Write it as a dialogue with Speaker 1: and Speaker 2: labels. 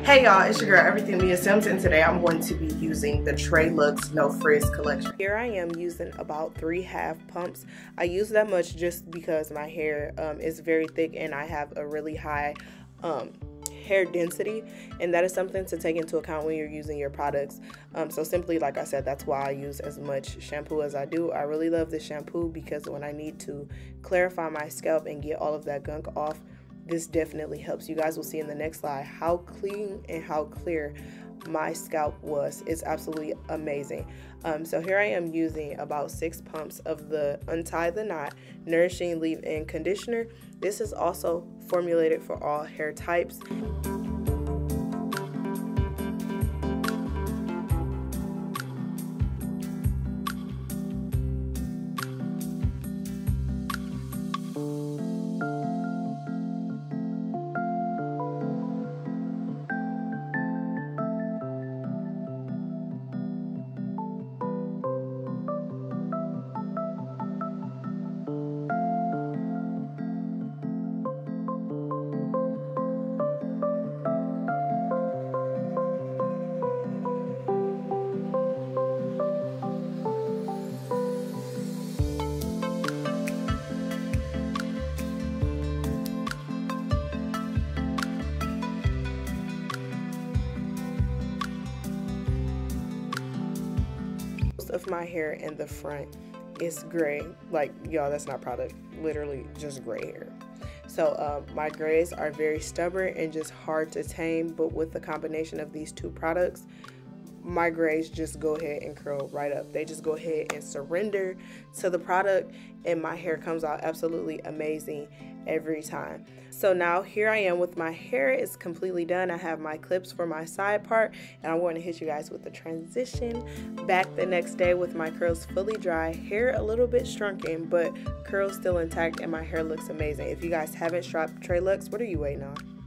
Speaker 1: Hey y'all, it's your girl Everything Mia Sims, and today I'm going to be using the Tre Luxe No-Frizz collection. Here I am using about 3 half pumps. I use that much just because my hair is very thick and I have a really high hair density, and that is something to take into account when you're using your products. So simply, like I said, that's why I use as much shampoo as I do. I really love this shampoo because when I need to clarify my scalp and get all of that gunk off, this definitely helps. You guys will see in the next slide how clean and how clear my scalp was. It's absolutely amazing. So here I am using about 6 pumps of the Untie the Knot Nourishing Leave-In Conditioner. This is also formulated for all hair types. Of my hair in the front is gray. Like, y'all, that's not product, literally just gray hair. So my grays are very stubborn and just hard to tame, but with the combination of these 2 products, my grays just go ahead and curl right up. They just go ahead and surrender to the product, and my hair comes out absolutely amazing every time. So now here I am with my hair. It's completely done. I have my clips for my side part, and I'm going to hit you guys with the transition back the next day with my curls fully dry, hair a little bit shrunken, but curls still intact, and my hair looks amazing. If you guys haven't shopped Tre Luxe, what are you waiting on?